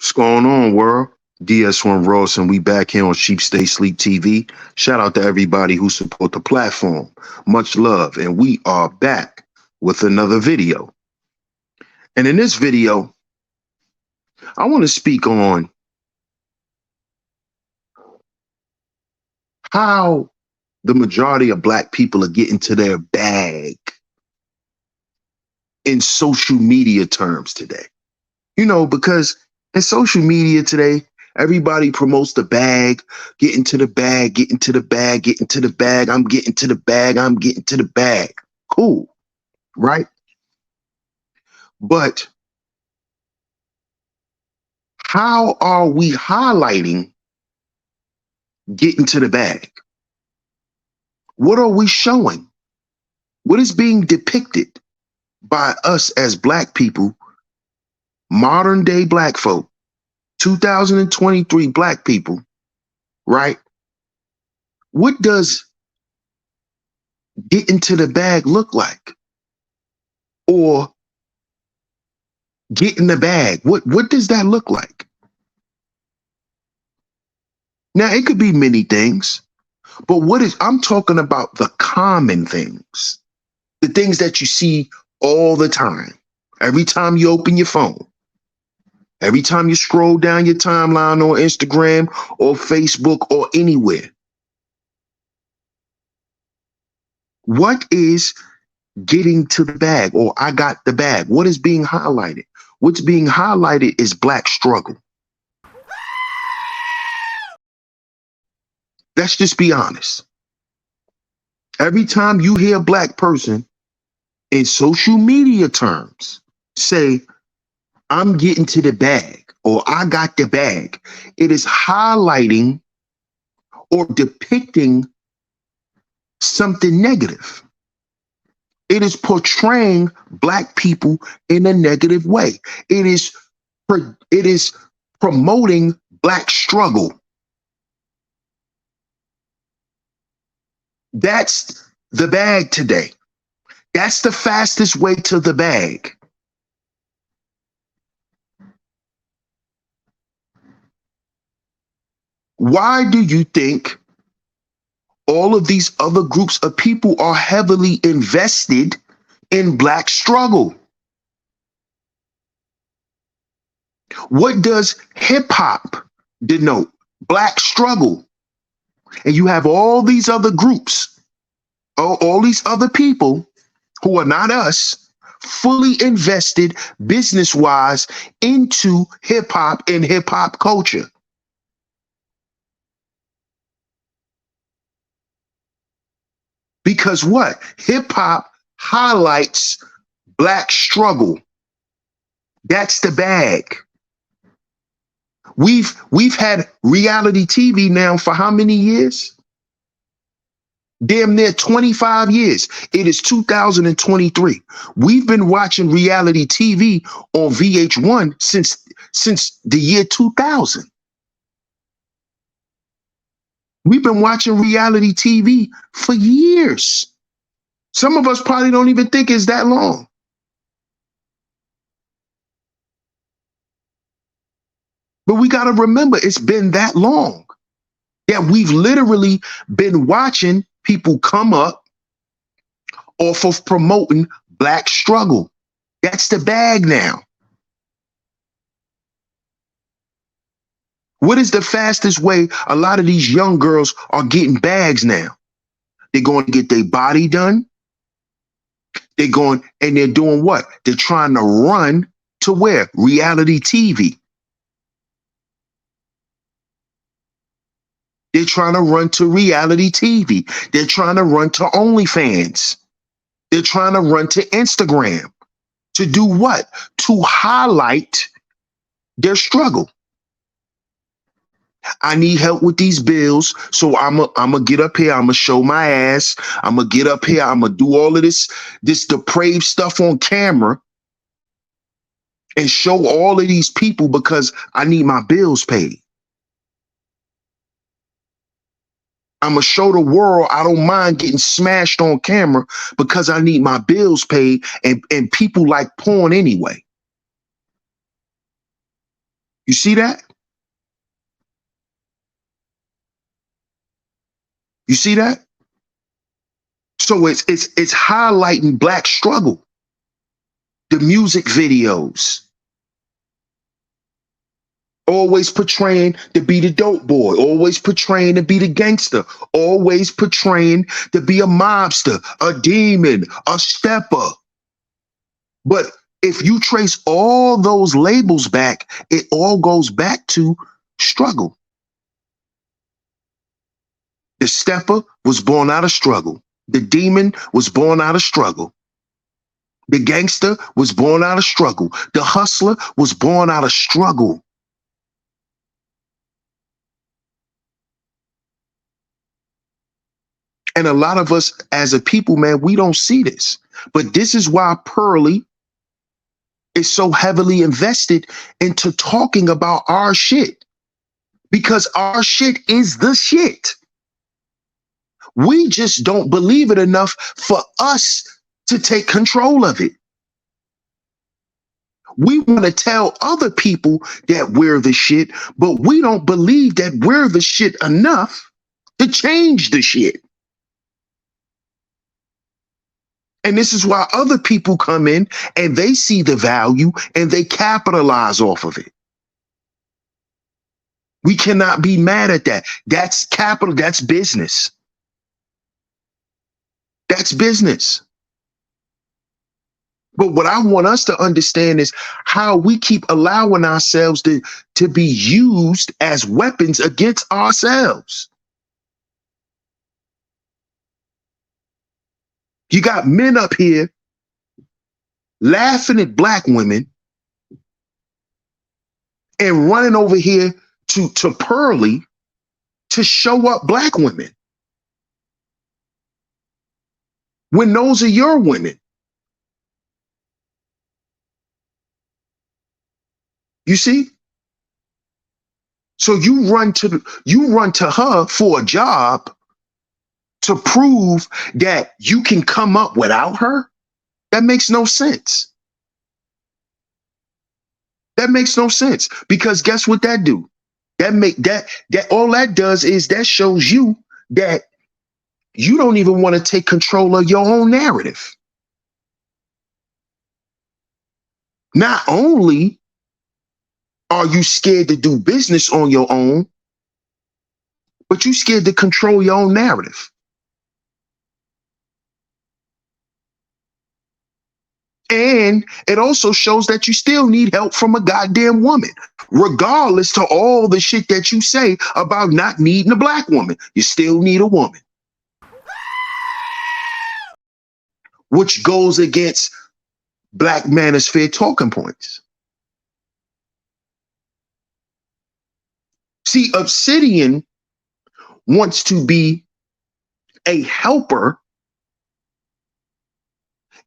What's going on, world? DS1 Ross, and we back here on SHEEPSTAYSLEEPTV. Shout out to everybody who support the platform. Much love, and we are back with another video. And in this video, I want to speak on how the majority of Black people are getting to their bag in social media terms today. You know, because in social media today, everybody promotes the bag, getting to the bag, getting to the bag, getting to the bag. I'm getting to the bag. I'm getting to the bag. Cool, right? But how are we highlighting getting to the bag? What are we showing? What is being depicted by us as Black people, modern day Black folk, 2023 Black people, right? What does getting to the bag look like? Or get in the bag. What does that look like? Now, it could be many things, but I'm talking about the common things, the things that you see all the time. Every time you open your phone, every time you scroll down your timeline on Instagram or Facebook or anywhere. What is getting to the bag, or I got the bag? What is being highlighted? What's being highlighted is Black struggle. Let's just be honest. Every time you hear a Black person in social media terms say, I'm getting to the bag, or I got the bag, it is highlighting or depicting something negative. It is portraying Black people in a negative way. It is promoting Black struggle. That's the bag today. That's the fastest way to the bag. Why do you think all of these other groups of people are heavily invested in Black struggle? What does hip hop denote? Black struggle. And you have all these other groups, all these other people who are not us, fully invested business-wise into hip hop and hip hop culture. Because what? Hip hop highlights Black struggle. That's the bag. We've had reality TV now for how many years? Damn near 25 years. It is 2023. We've been watching reality TV on VH1 since the year 2000. We've been watching reality TV for years. Some of us probably don't even think it's that long. But we got to remember, it's been that long that we've literally been watching people come up off of promoting Black struggle. That's the bag now. What is the fastest way a lot of these young girls are getting bags now? They're going to get their body done. They're going and they're doing what? They're trying to run to where? Reality TV. They're trying to run to reality TV. They're trying to run to OnlyFans. They're trying to run to Instagram. To do what? To highlight their struggle. I need help with these bills, so I'm gonna get up here. I'm gonna show my ass. I'm gonna get up here. I'm gonna do all of this depraved stuff on camera and show all of these people because I need my bills paid. I'm gonna show the world I don't mind getting smashed on camera because I need my bills paid, and people like porn anyway. You see that? You see that? So it's highlighting Black struggle. The music videos, always portraying to be the dope boy, always portraying to be the gangster, always portraying to be a mobster, a demon, a stepper. But if you trace all those labels back, it all goes back to struggle. The stepper was born out of struggle. The demon was born out of struggle. The gangster was born out of struggle. The hustler was born out of struggle. And a lot of us as a people, man, we don't see this. But this is why Pearly is so heavily invested into talking about our shit. Because our shit is the shit. We just don't believe it enough for us to take control of it. We want to tell other people that we're the shit, but we don't believe that we're the shit enough to change the shit. And this is why other people come in and they see the value and they capitalize off of it. We cannot be mad at that. That's capital. That's business. That's business. But what I want us to understand is how we keep allowing ourselves to be used as weapons against ourselves. You got men up here laughing at Black women and running over here to Pearly to show up Black women. When those are your women. You see? So you run to her for a job to prove that you can come up without her? That makes no sense. That makes no sense. Because guess what that do? That all that does is that shows you that you don't even want to take control of your own narrative. Not only are you scared to do business on your own, but you're scared to control your own narrative. And it also shows that you still need help from a goddamn woman, regardless to all the shit that you say about not needing a Black woman. You still need a woman. Which goes against Black manosphere talking points. See, Obsidian wants to be a helper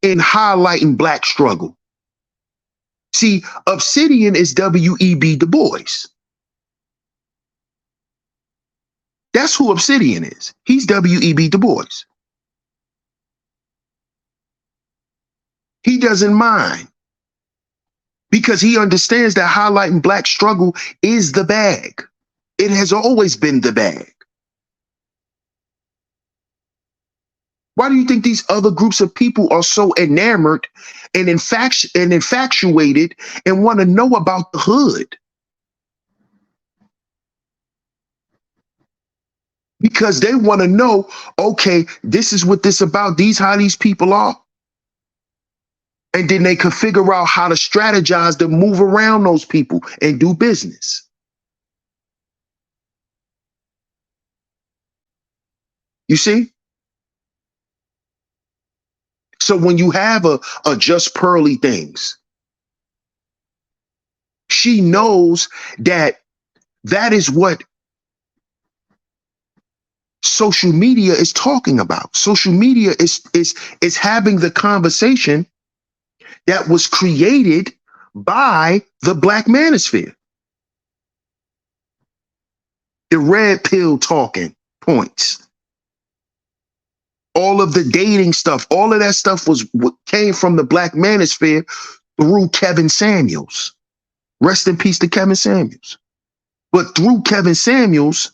in highlighting Black struggle. See, Obsidian is W.E.B. Du Bois. That's who Obsidian is. He's W.E.B. Du Bois. He doesn't mind because he understands that highlighting Black struggle is the bag. It has always been the bag. Why do you think these other groups of people are so enamored and infatuated and want to know about the hood? Because they want to know, okay, this is what this about. These how these people are. And then they can figure out how to strategize to move around those people and do business. You see? So when you have a Just Pearly things, she knows that is what social media is talking about. Social media is having the conversation that was created by the Black manosphere. The red pill talking points. All of the dating stuff, all of that stuff was what came from the Black manosphere through Kevin Samuels. Rest in peace to Kevin Samuels. But through Kevin Samuels,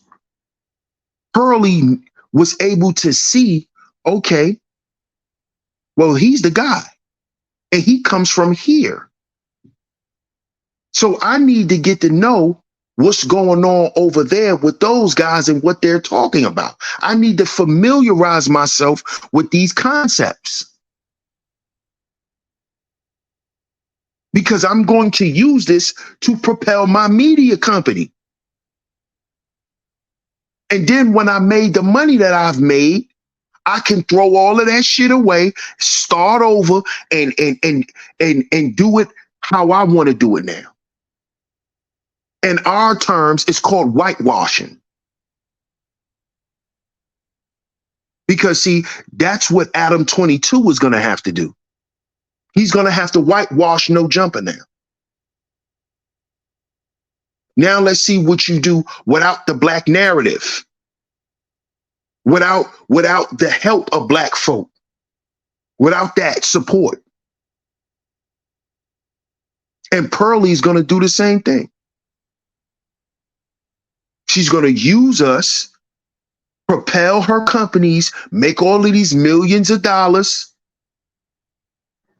Pearlie was able to see, okay, well, he's the guy and he comes from here. So I need to get to know what's going on over there with those guys and what they're talking about. I need to familiarize myself with these concepts because I'm going to use this to propel my media company. And then when I made the money that I've made, I can throw all of that shit away, start over, and do it how I want to do it now. In our terms, it's called whitewashing. Because see, that's what Adam 22 is going to have to do. He's going to have to whitewash No Jumper now. Now let's see what you do without the black narrative. Without the help of black folk. Without that support. And Pearlie's going to do the same thing. She's going to use us, propel her companies, make all of these millions of dollars.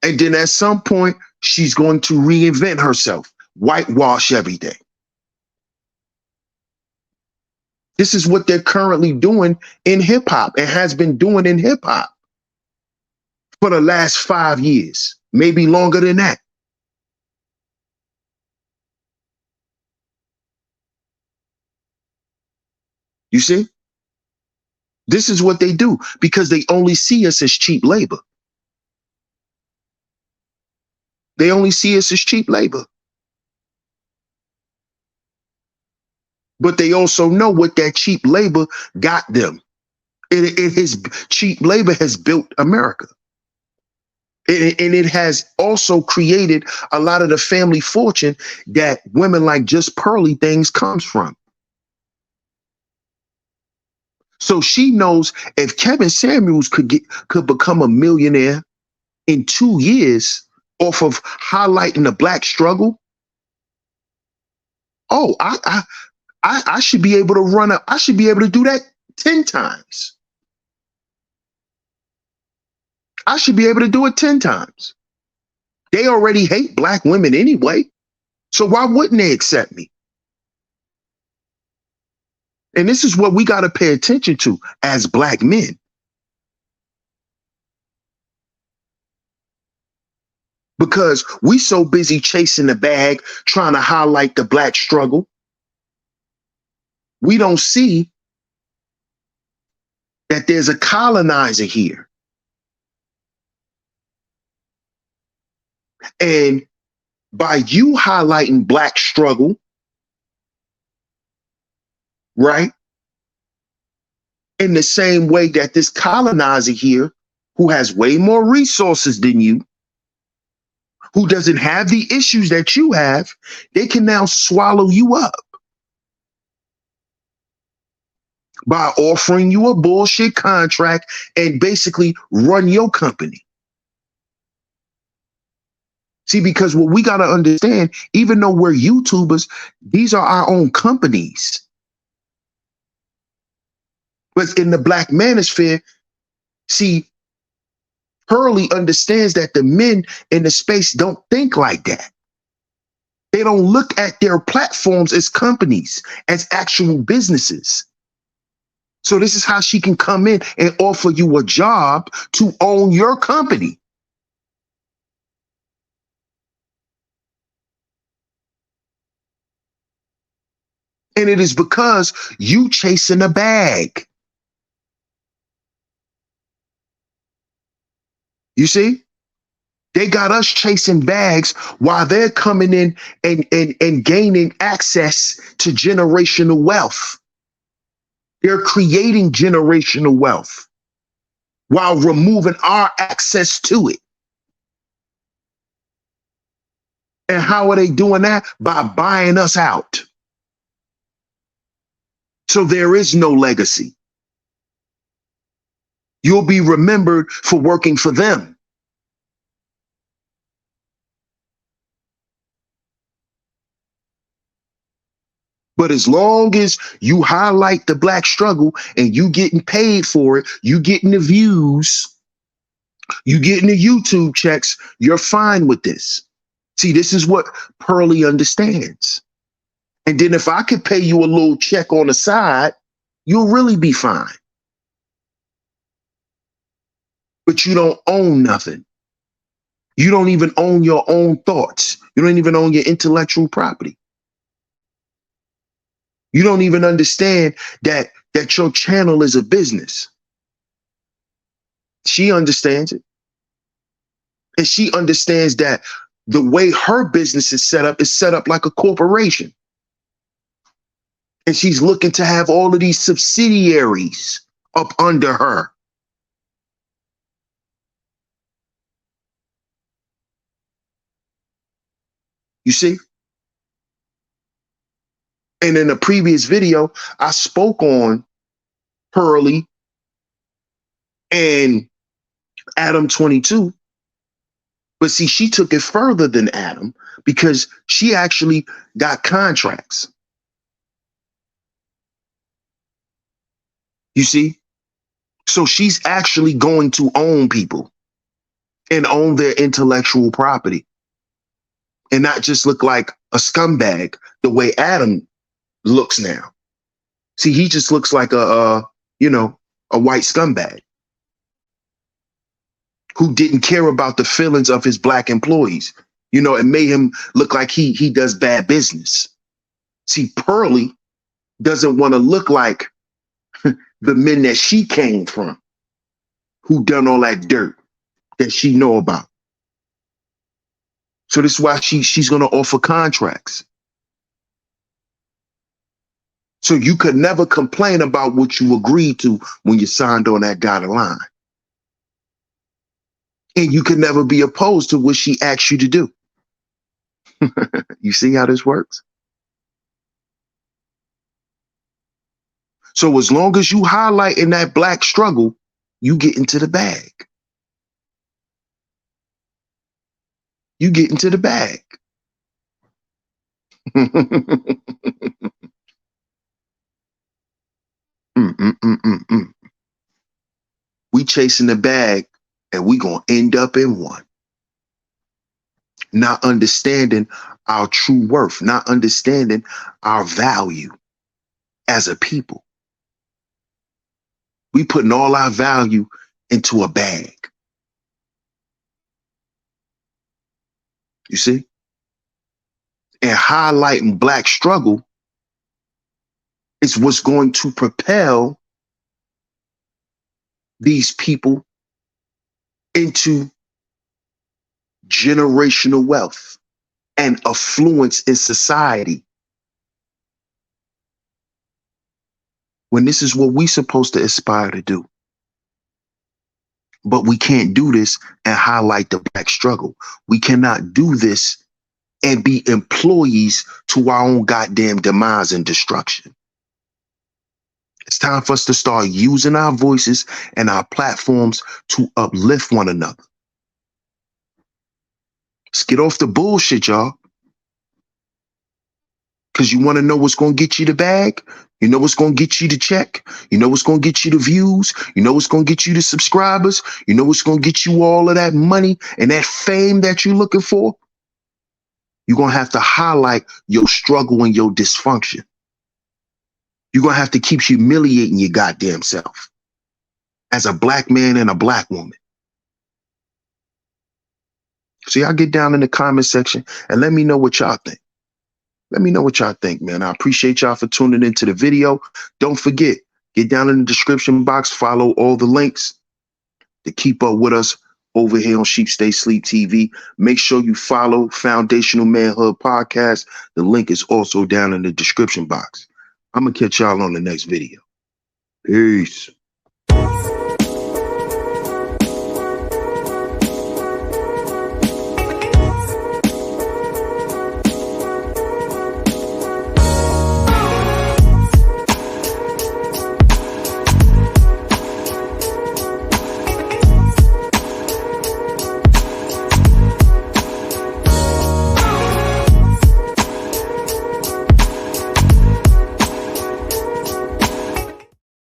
And then at some point, she's going to reinvent herself, whitewash everything. This is what they're currently doing in hip hop and has been doing in hip hop for the last 5 years, maybe longer than that. You see? This is what they do because they only see us as cheap labor. They only see us as cheap labor. But they also know what that cheap labor got them. Cheap labor has built America. And it has also created a lot of the family fortune that women like Just Pearlie things comes from. So she knows if Kevin Samuels could become a millionaire in 2 years off of highlighting the black struggle, oh, I should be able to I should be able to do that 10 times. I should be able to do it 10 times. They already hate black women anyway. So why wouldn't they accept me? And this is what we got to pay attention to as black men. Because we so busy chasing the bag, trying to highlight the black struggle. We don't see that there's a colonizer here. And by you highlighting black struggle, right? In the same way that this colonizer here, who has way more resources than you, who doesn't have the issues that you have, they can now swallow you up by offering you a bullshit contract and basically run your company. See, because what we got to understand, even though we're YouTubers, these are our own companies. But in the black manosphere, see, Pearlie understands that the men in the space don't think like that. They don't look at their platforms as companies, as actual businesses. So this is how she can come in and offer you a job to own your company. And it is because you chasing a bag. You see? They got us chasing bags while they're coming in and gaining access to generational wealth. They're creating generational wealth while removing our access to it. And how are they doing that? By buying us out. So there is no legacy. You'll be remembered for working for them. But as long as you highlight the black struggle and you getting paid for it, you getting the views, you getting the YouTube checks, you're fine with this. See, this is what Pearly understands. And then if I could pay you a little check on the side, you'll really be fine. But you don't own nothing. You don't even own your own thoughts. You don't even own your intellectual property. You don't even understand that your channel is a business. She understands it. And she understands that the way her business is set up like a corporation. And she's looking to have all of these subsidiaries up under her. You see? And in a previous video, I spoke on Pearly and Adam 22. But see, she took it further than Adam because she actually got contracts. You see? So she's actually going to own people and own their intellectual property and not just look like a scumbag the way Adam looks now. See, he just looks like a white scumbag who didn't care about the feelings of his black employees. You know, it made him look like he does bad business. See, Pearly doesn't want to look like the men that she came from, who done all that dirt that she know about. So this is why she's going to offer contracts. So you could never complain about what you agreed to when you signed on that dotted line. And you could never be opposed to what she asked you to do. You see how this works? So as long as you highlight in that black struggle, you get into the bag. You get into the bag. We chasing the bag and we gonna end up in one. Not understanding our true worth, not understanding our value as a people. We putting all our value into a bag. You see? And highlighting black struggle is what's going to propel these people into generational wealth and affluence in society. When this is what we're supposed to aspire to do. But we can't do this and highlight the black struggle. We cannot do this and be employees to our own goddamn demise and destruction. It's time for us to start using our voices and our platforms to uplift one another. Let's get off the bullshit, y'all. Because you want to know what's going to get you the bag? You know what's going to get you the check? You know what's going to get you the views? You know what's going to get you the subscribers? You know what's going to get you all of that money and that fame that you're looking for? You're going to have to highlight your struggle and your dysfunction. You're going to have to keep humiliating your goddamn self as a black man and a black woman. So y'all get down in the comment section and let me know what y'all think. Let me know what y'all think, man. I appreciate y'all for tuning into the video. Don't forget, get down in the description box, follow all the links to keep up with us over here on SHEEPSTAYSLEEPTV. Make sure you follow Foundational Manhood Podcast. The link is also down in the description box. I'm going to catch y'all on the next video. Peace.